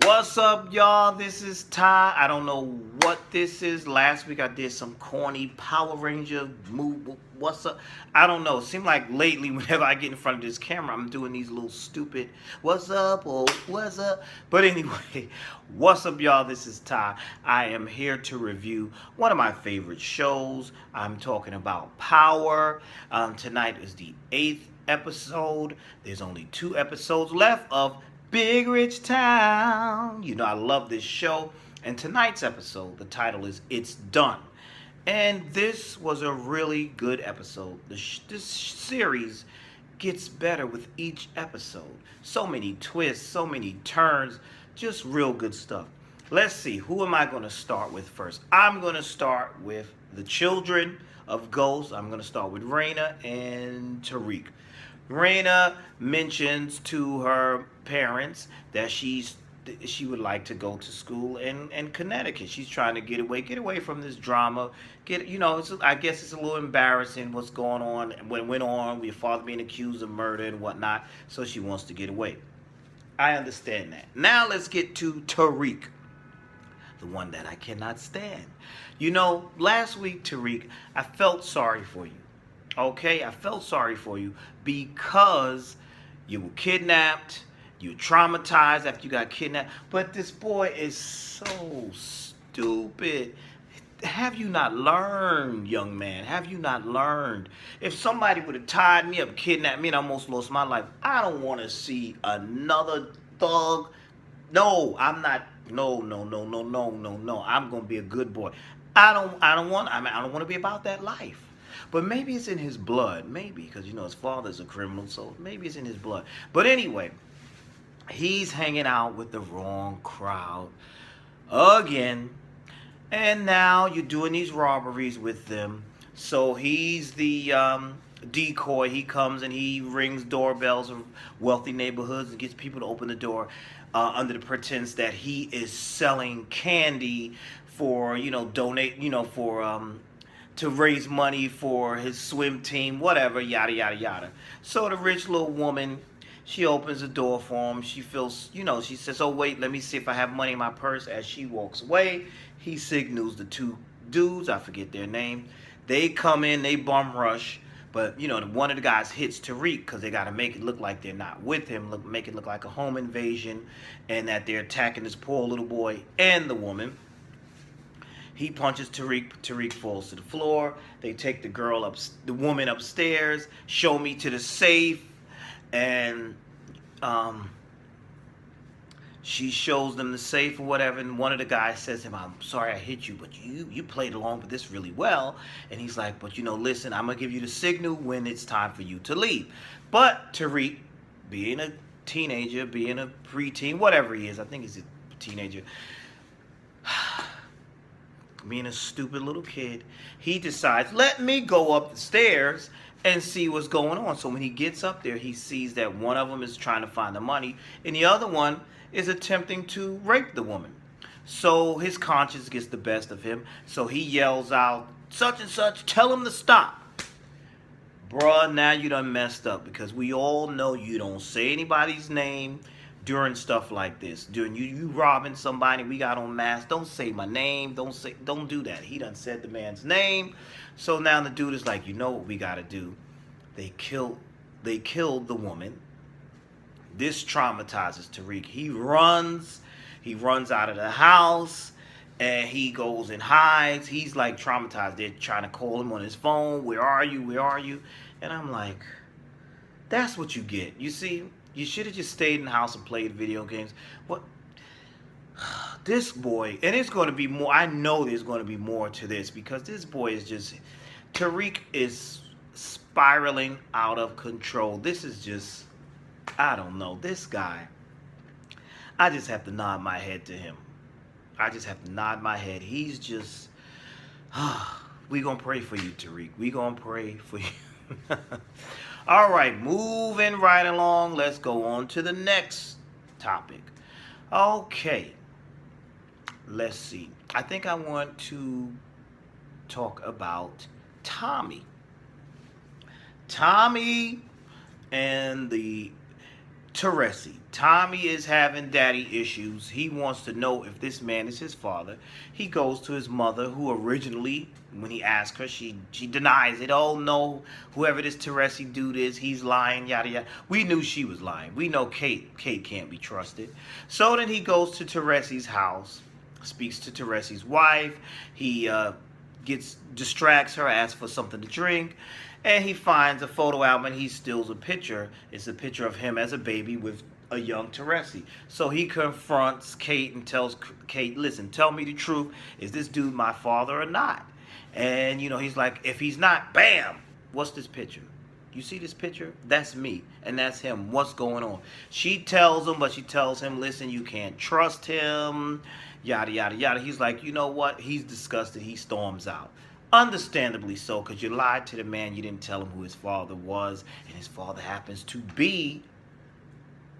What's up, y'all? This is Ty. I don't know what this is. Last week I did some corny Power Ranger move. What's up? I don't know. It seems like lately, whenever I get in front of this camera, I'm doing these little stupid "What's up?" or "What's up?" But anyway, what's up, y'all? This is Ty. I am here to review one of my favorite shows. I'm talking about Power. Tonight is the 8th episode. There's only 2 episodes left of Big Rich Town. You know, I love this show. And tonight's episode, the title is It's Done. And this was a really good episode. This series gets better with each episode. So many twists, so many turns, just real good stuff. Let's see, who am I going to start with first? I'm going to start with the children of Ghost. I'm going to start with Raina and Tariq. Raina mentions to her parents that she would like to go to school in Connecticut. She's trying to get away from this drama. I guess it's a little embarrassing what's going on, what went on with your father being accused of murder and whatnot. So she wants to get away. I understand that. Now let's get to Tariq, the one that I cannot stand. You know, last week, Tariq, I felt sorry for you. Okay, I felt sorry for you because you were kidnapped, you were traumatized after you got kidnapped. But this boy is so stupid. Have you not learned, young man? Have you not learned? If somebody would have tied me up, kidnapped me, and I almost lost my life, I don't want to see another thug. No, I'm not. No, no, no, no, no, no, no. I'm gonna be a good boy. I don't want to be about that life. But maybe it's in his blood. Maybe because his father's a criminal, so maybe it's in his blood. But anyway, he's hanging out with the wrong crowd again, and now you're doing these robberies with them. So he's the decoy. He comes and he rings doorbells of wealthy neighborhoods and gets people to open the door under the pretense that he is selling candy for donate for to raise money for his swim team, whatever, yada yada yada. So the rich little woman, she opens the door for him. She feels, she says, "Oh wait, let me see if I have money in my purse." As she walks away, he signals the two dudes, I forget their name. They come in, they bum rush. But one of the guys hits Tariq because they got to make it look like they're not with him, make it look like a home invasion, and that they're attacking this poor little boy and the woman. He punches Tariq. Tariq falls to the floor. They take the woman upstairs. Show me to the safe, and she shows them the safe or whatever. And one of the guys says to him, "I'm sorry I hit you, but you played along with this really well." And he's like, "But listen, I'm gonna give you the signal when it's time for you to leave." But Tariq, being a teenager, being a preteen, whatever he is, I think he's a teenager. Being a stupid little kid, he decides, let me go up the stairs and see what's going on. So when he gets up there, he sees that one of them is trying to find the money and the other one is attempting to rape the woman. So his conscience gets the best of him. So he yells out, "Such and such, tell him to stop." Bruh, now you done messed up because we all know you don't say anybody's name during stuff like this. During you robbing somebody, we got on mask. Don't say my name. Don't do that. He done said the man's name. So now the dude is like, you know what we gotta do? They killed the woman. This traumatizes Tariq. He runs out of the house and he goes and hides. He's like traumatized. They're trying to call him on his phone. Where are you? Where are you? And I'm like, that's what you get. You see, you should have just stayed in the house and played video games. What? This boy, and it's going to be more. I know there's going to be more to this because this boy is just. Tariq is spiraling out of control. This is just. I don't know. This guy. I just have to nod my head to him. I just have to nod my head. He's just. We going to pray for you, Tariq. We going to pray for you. All right, moving right along. Let's go on to the next topic. Okay, let's see. I think I want to talk about Tommy. Tommy and the Teresi. Tommy is having daddy issues. He wants to know if this man is his father. He goes to his mother, who originally, when he asked her, she denies it. Oh no, whoever this Teresi dude is, he's lying, yada yada. We knew she was lying. We know Kate can't be trusted. So then he goes to Teresi's house, speaks to Teresi's wife. He distracts her, asks for something to drink, and he finds a photo album and he steals a picture. It's a picture of him as a baby with a young Teresi. So he confronts Kate and tells Kate, listen, tell me the truth. Is this dude my father or not? And, he's like, if he's not, bam, what's this picture? You see this picture? That's me, and that's him. What's going on? She tells him, but she tells him, listen, you can't trust him, yada, yada, yada. He's like, you know what? He's disgusted. He storms out. Understandably so, because you lied to the man. You didn't tell him who his father was, and his father happens to be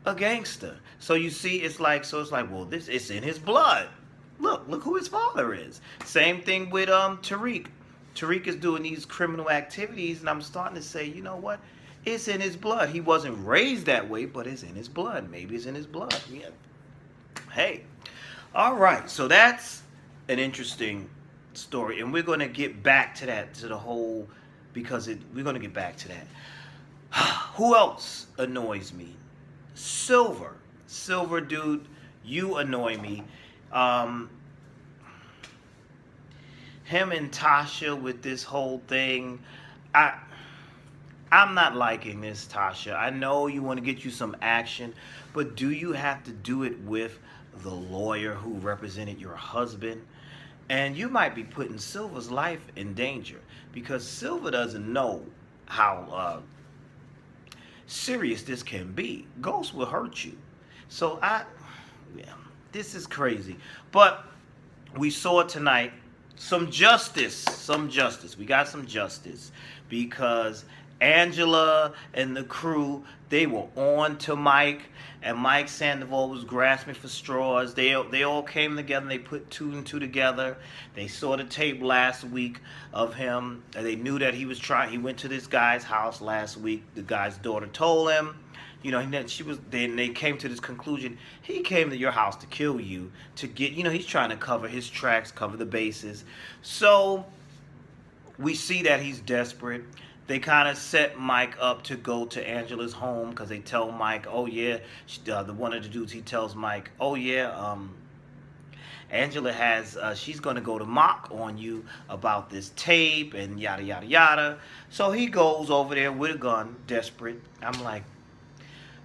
a gangster. So you see, it's like, well, it's in his blood. Look who his father is. Same thing with Tariq. Tariq is doing these criminal activities, and I'm starting to say, you know what? It's in his blood. He wasn't raised that way, but it's in his blood. Maybe it's in his blood. Yeah. Hey. All right. So that's an interesting story, and we're going to get back to that, to the whole, because we're going to get back to that. Who else annoys me? Silver, dude, you annoy me. Him and Tasha with this whole thing, I'm not liking this, Tasha. I know you want to get you some action, but do you have to do it with the lawyer who represented your husband? And you might be putting Silver's life in danger, because Silver doesn't know how serious this can be. Ghost will hurt you. So this is crazy. But we saw tonight some justice. We got some justice, because Angela and the crew, they were on to Mike, and Mike Sandoval was grasping for straws. They all came together, and they put two and two together. They saw the tape last week of him, and they knew that he went to this guy's house last week. The guy's daughter told him, then they came to this conclusion. He came to your house to kill you, to get, he's trying to cover his tracks, cover the bases. So we see that he's desperate. They kind of set Mike up to go to Angela's home, because they tell Mike, oh yeah, one of the dudes, he tells Mike, oh yeah, Angela she's going to go to mock on you about this tape and yada, yada, yada. So he goes over there with a gun, desperate. I'm like,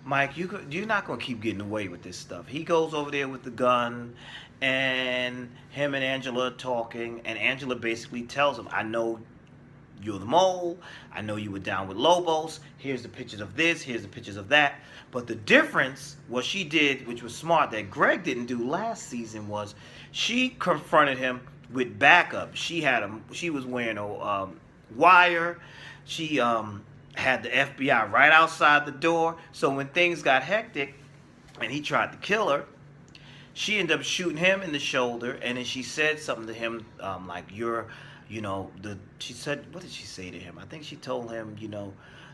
Mike, you're not going to keep getting away with this stuff. He goes over there with the gun, and him and Angela are talking, and Angela basically tells him, I know you're the mole. I know you were down with Lobos. Here's the pictures of this. Here's the pictures of that. But the difference, what she did, which was smart, that Greg didn't do last season, was she confronted him with backup. She was wearing a wire. She had the FBI right outside the door. So when things got hectic and he tried to kill her, she ended up shooting him in the shoulder, and then she said something to him like, she said, what did she say to him? I think she told him,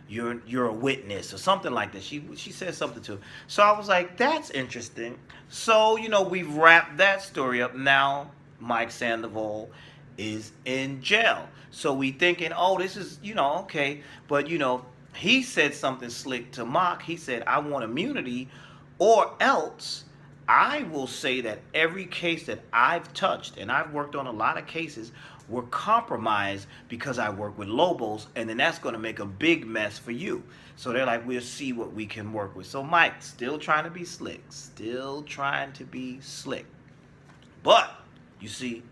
you're a witness or something like that. She said something to him. So I was like, that's interesting. So, we've wrapped that story up. Now Mike Sandoval is in jail. So we thinking, oh, this is, okay. But, he said something slick to Mock. He said, I want immunity, or else I will say that every case that I've touched, and I've worked on a lot of cases, were compromised because I work with Lobos, and then that's going to make a big mess for you. So they're like, we'll see what we can work with. So Mike, still trying to be slick. But, you see,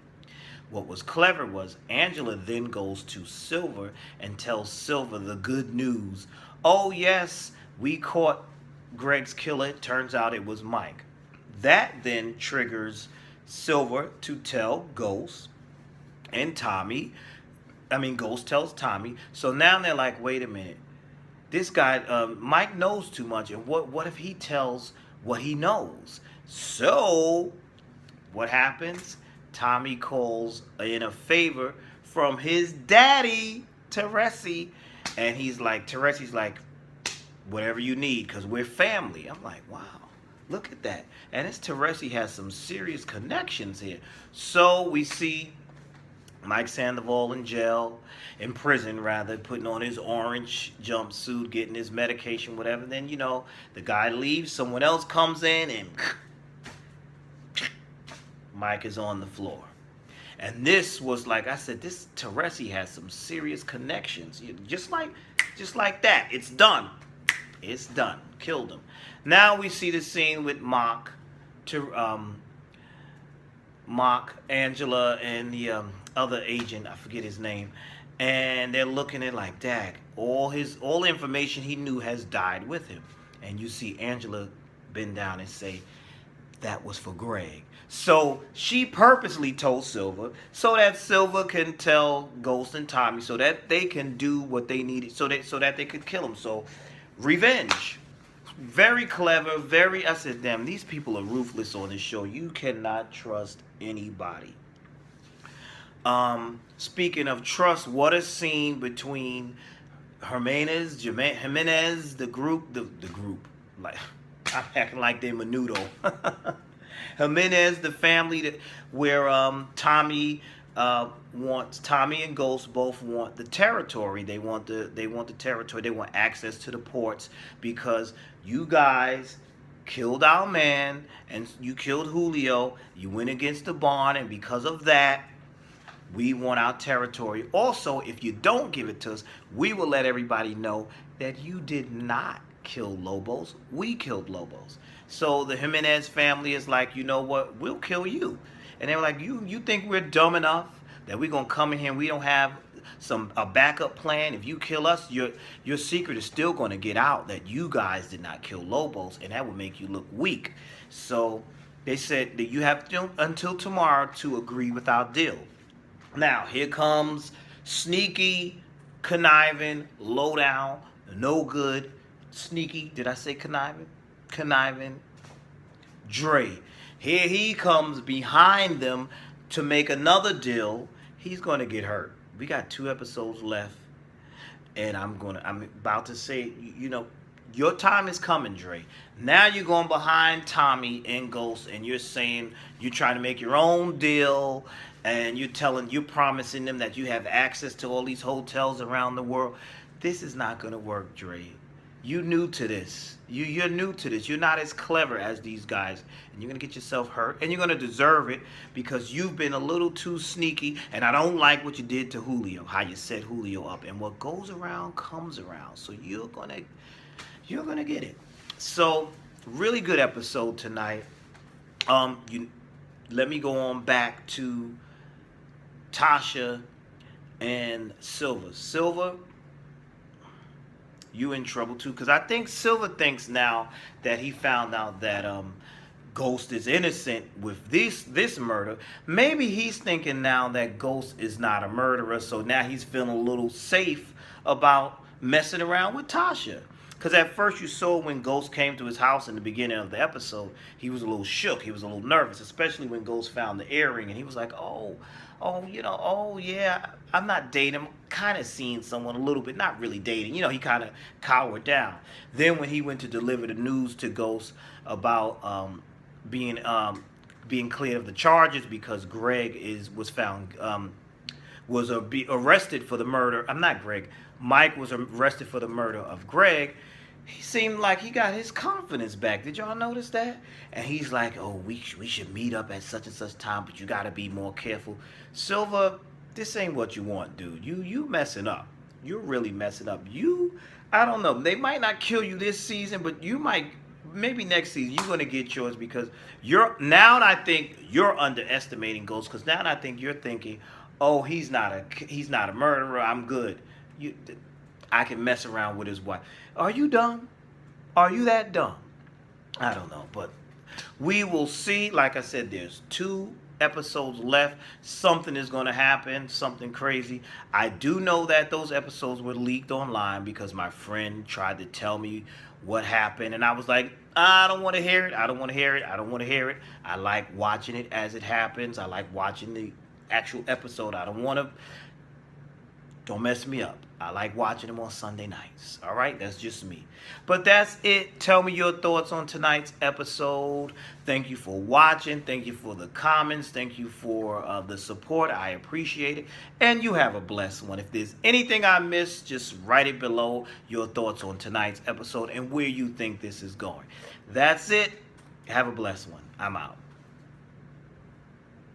what was clever was Angela then goes to Silver and tells Silver the good news. Oh, yes, we caught Greg's killer. It turns out it was Mike. That then triggers Silver to tell Ghost and Tommy. Ghost tells Tommy. So now they're like, wait a minute. This guy, Mike knows too much. And what if he tells what he knows? So what happens? Tommy calls in a favor from his daddy, Teresi. And Teresi's like, whatever you need, because we're family. I'm like, wow, look at that. And this Teresi has some serious connections here. So we see Mike Sandoval in jail, in prison rather, putting on his orange jumpsuit, getting his medication, whatever. Then, the guy leaves, someone else comes in, and Mike is on the floor. And this was, like I said, this Teresi has some serious connections. Just like that. It's done. It's done. Killed him. Now we see the scene with Mock, Angela, and the other agent. I forget his name. And they're looking at like, dag, all the information he knew has died with him. And you see Angela bend down and say, that was for Greg. So she purposely told Silver so that Silver can tell Ghost and Tommy so that they can do what they needed, so that they could kill him. So revenge. Very clever, I said, damn, these people are ruthless on this show. You cannot trust anybody. Speaking of trust, what a scene between Jimenez, the group, like, I'm acting like they're Menudo. Jimenez, the family, where Tommy and Ghost both want the territory. They want the territory. They want access to the ports because you guys killed our man and you killed Julio. You went against the barn, and because of that, we want our territory. Also, if you don't give it to us, we will let everybody know that you did not kill Lobos. We killed Lobos. So the Jimenez family is like, you know what? We'll kill you. And they were like, you think we're dumb enough that we're going to come in here and we don't have a backup plan? If you kill us, your secret is still going to get out that you guys did not kill Lobos, and that would make you look weak. So they said that you have until tomorrow to agree with our deal. Now, here comes sneaky, conniving, low down, no good, sneaky, did I say conniving? Conniving, Dre. Here he comes behind them to make another deal. He's going to get hurt. We got 2 episodes left, and I'm about to say, your time is coming, Dre. Now you're going behind Tommy and Ghost, and you're saying you're trying to make your own deal, and you're promising them that you have access to all these hotels around the world. This is not going to work, Dre. You're new to this. You're new to this. You're not as clever as these guys, and you're going to get yourself hurt, and you're going to deserve it because you've been a little too sneaky, and I don't like what you did to Julio, how you set Julio up, and what goes around comes around. So you're going to get it. So, really good episode tonight. Let me go on back to Tasha and Silver. Silver, you in trouble too, because I think Silver thinks now that he found out that Ghost is innocent with this murder. Maybe he's thinking now that Ghost is not a murderer, so now he's feeling a little safe about messing around with Tasha. Because at first you saw when Ghost came to his house in the beginning of the episode, he was a little shook. He was a little nervous, especially when Ghost found the earring. And he was like, oh, yeah, I'm not dating. I'm kind of seeing someone a little bit, not really dating. He kind of cowered down. Then when he went to deliver the news to Ghost about being cleared of the charges because Greg was found, arrested for the murder. Mike was arrested for the murder of Greg. He seemed like he got his confidence back. Did y'all notice that? And he's like, oh, we should meet up at such and such time, but you got to be more careful. Silver, this ain't what you want, dude. You messing up. You're really messing up. I don't know. They might not kill you this season, but you might, maybe next season, you're going to get yours because now I think you're underestimating Ghost, because now I think you're thinking, oh, he's not a murderer. I'm good. I can mess around with his wife. Are you dumb? Are you that dumb? I don't know, but we will see. Like I said, there's 2 episodes left. Something is going to happen, something crazy. I do know that those episodes were leaked online because my friend tried to tell me what happened, and I was like, I don't want to hear it. I don't want to hear it. I don't want to hear it. I like watching it as it happens. I like watching the actual episode. I don't want to Don't mess me up. I like watching them on Sunday nights. All right, that's just me. But that's it. Tell me your thoughts on tonight's episode. Thank you for watching. Thank you for the comments. Thank you for the support. I appreciate it. And you have a blessed one. If there's anything I missed, just write it below, your thoughts on tonight's episode and where you think this is going. That's it. Have a blessed one. I'm out.